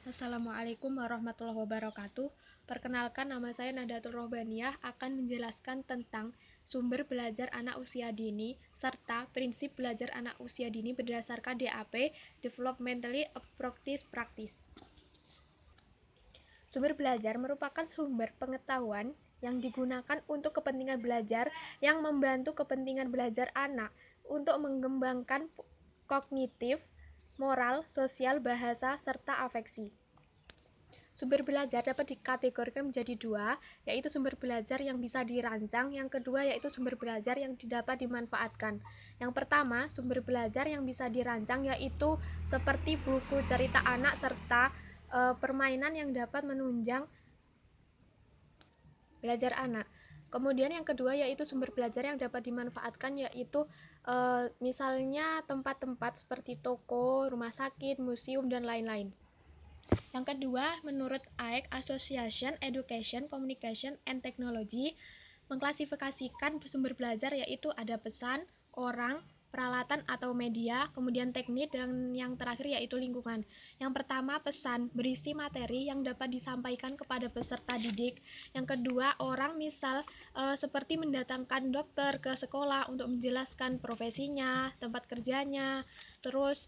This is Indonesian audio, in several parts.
Assalamualaikum warahmatullahi wabarakatuh. Perkenalkan, nama saya Nadatul Rohbaniyah akan menjelaskan tentang sumber belajar anak usia dini serta prinsip belajar anak usia dini berdasarkan DAP (Developmentally Appropriate Practice). Sumber belajar merupakan sumber pengetahuan yang digunakan untuk kepentingan belajar yang membantu kepentingan belajar anak untuk mengembangkan kognitif, moral, sosial, bahasa, serta afeksi. Sumber belajar dapat dikategorikan menjadi dua, yaitu sumber belajar yang bisa dirancang, yang kedua yaitu sumber belajar yang dapat dimanfaatkan. Yang pertama, sumber belajar yang bisa dirancang yaitu seperti buku cerita anak serta permainan yang dapat menunjang belajar anak. Kemudian yang kedua yaitu sumber belajar yang dapat dimanfaatkan yaitu misalnya tempat-tempat seperti toko, rumah sakit, museum, dan lain-lain. Yang kedua, menurut AEC Association Education, Communication, and Technology, mengklasifikasikan sumber belajar yaitu ada pesan, orang, peralatan atau media, kemudian teknik, dan yang terakhir yaitu lingkungan. Yang pertama, pesan, berisi materi yang dapat disampaikan kepada peserta didik. Yang kedua, orang, misal seperti mendatangkan dokter ke sekolah untuk menjelaskan profesinya, tempat kerjanya, terus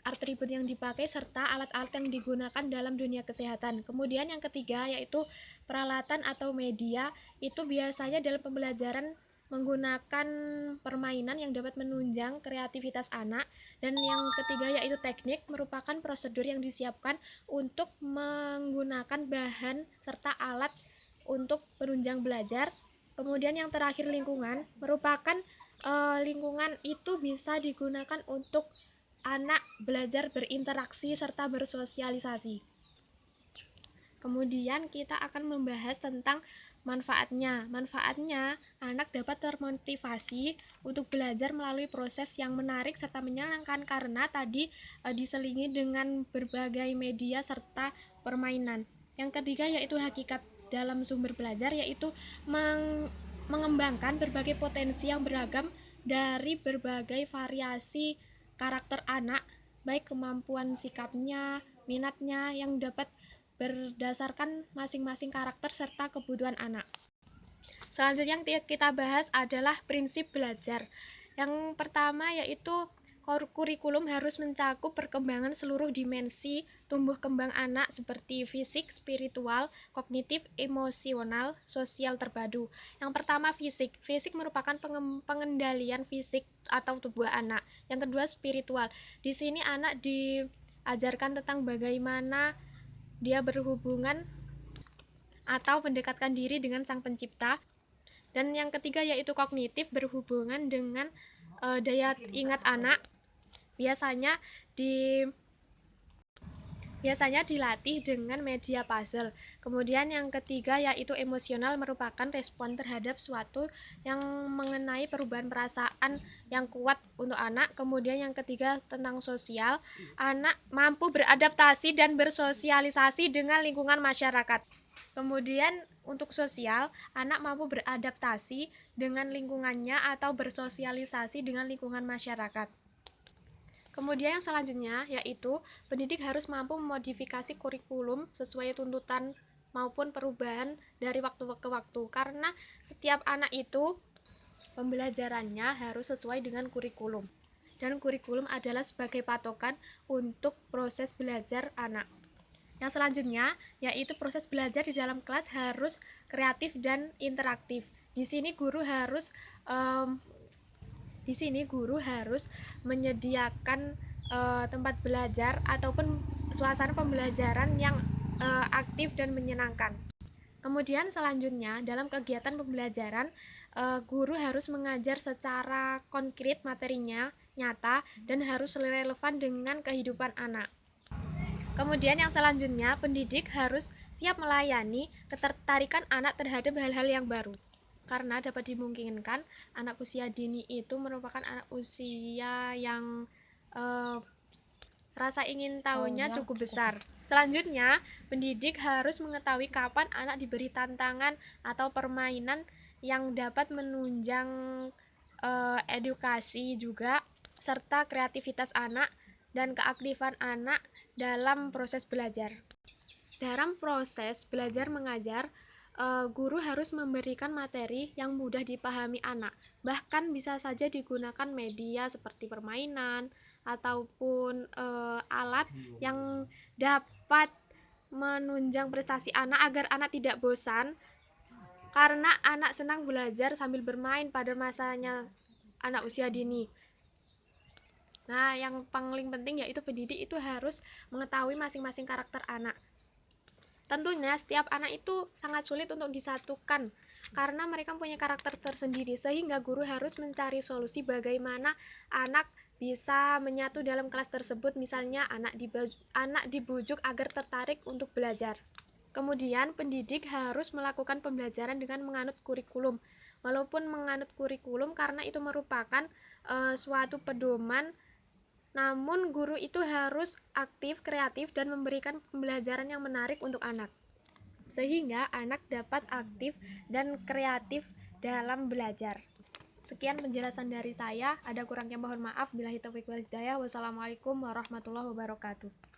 atribut yang dipakai serta alat-alat yang digunakan dalam dunia kesehatan. Kemudian yang ketiga yaitu peralatan atau media, itu biasanya dalam pembelajaran menggunakan permainan yang dapat menunjang kreativitas anak. Dan yang ketiga yaitu teknik, merupakan prosedur yang disiapkan untuk menggunakan bahan serta alat untuk penunjang belajar. Kemudian yang terakhir lingkungan, merupakan lingkungan itu bisa digunakan untuk anak belajar berinteraksi serta bersosialisasi. Kemudian kita akan membahas tentang manfaatnya. Manfaatnya, anak dapat termotivasi untuk belajar melalui proses yang menarik serta menyenangkan karena tadi diselingi dengan berbagai media serta permainan. Yang ketiga yaitu hakikat dalam sumber belajar, yaitu mengembangkan berbagai potensi yang beragam dari berbagai variasi karakter anak, baik kemampuan sikapnya, minatnya yang dapat berdasarkan masing-masing karakter serta kebutuhan anak. Selanjutnya yang kita bahas adalah prinsip belajar. Yang pertama yaitu kurikulum harus mencakup perkembangan seluruh dimensi tumbuh kembang anak seperti fisik, spiritual, kognitif, emosional, sosial terpadu. Yang pertama fisik. Fisik merupakan pengendalian fisik atau tubuh anak. Yang kedua spiritual. Di sini anak diajarkan tentang bagaimana dia berhubungan atau mendekatkan diri dengan Sang Pencipta. Dan yang ketiga yaitu kognitif, berhubungan dengan daya ingat anak. Biasanya dilatih dengan media puzzle. Kemudian yang ketiga yaitu emosional, merupakan respon terhadap suatu yang mengenai perubahan perasaan yang kuat untuk anak. Kemudian yang ketiga tentang sosial, anak mampu beradaptasi dan bersosialisasi dengan lingkungan masyarakat. Kemudian untuk sosial, anak mampu beradaptasi dengan lingkungannya atau bersosialisasi dengan lingkungan masyarakat. Kemudian yang selanjutnya yaitu pendidik harus mampu memodifikasi kurikulum sesuai tuntutan maupun perubahan dari waktu ke waktu, karena setiap anak itu pembelajarannya harus sesuai dengan kurikulum, dan kurikulum adalah sebagai patokan untuk proses belajar anak. Yang selanjutnya yaitu proses belajar di dalam kelas harus kreatif dan interaktif. Di sini guru harus menyediakan tempat belajar ataupun suasana pembelajaran yang aktif dan menyenangkan. Kemudian selanjutnya dalam kegiatan pembelajaran, guru harus mengajar secara konkret materinya, nyata, dan harus relevan dengan kehidupan anak. Kemudian yang selanjutnya, pendidik harus siap melayani ketertarikan anak terhadap hal-hal yang baru. Karena dapat dimungkinkan anak usia dini itu merupakan anak usia yang rasa ingin tahunya cukup besar. Selanjutnya, pendidik harus mengetahui kapan anak diberi tantangan atau permainan yang dapat menunjang edukasi juga serta kreativitas anak, dan keaktifan anak dalam proses belajar. Dalam proses belajar mengajar, guru harus memberikan materi yang mudah dipahami anak. Bahkan bisa saja digunakan media seperti permainan ataupun alat yang dapat menunjang prestasi anak agar anak tidak bosan, karena anak senang belajar sambil bermain pada masanya anak usia dini. Nah, yang paling penting yaitu pendidik itu harus mengetahui masing-masing karakter anak. Tentunya setiap anak itu sangat sulit untuk disatukan karena mereka punya karakter tersendiri, sehingga guru harus mencari solusi bagaimana anak bisa menyatu dalam kelas tersebut. Misalnya anak dibujuk agar tertarik untuk belajar. Kemudian pendidik harus melakukan pembelajaran dengan menganut kurikulum. Walaupun menganut kurikulum karena itu merupakan suatu pedoman, namun guru itu harus aktif, kreatif, dan memberikan pembelajaran yang menarik untuk anak, sehingga anak dapat aktif dan kreatif dalam belajar. Sekian penjelasan dari saya, ada kurangnya mohon maaf. Billahi taufiq wal hidayah. Wassalamualaikum warahmatullahi wabarakatuh.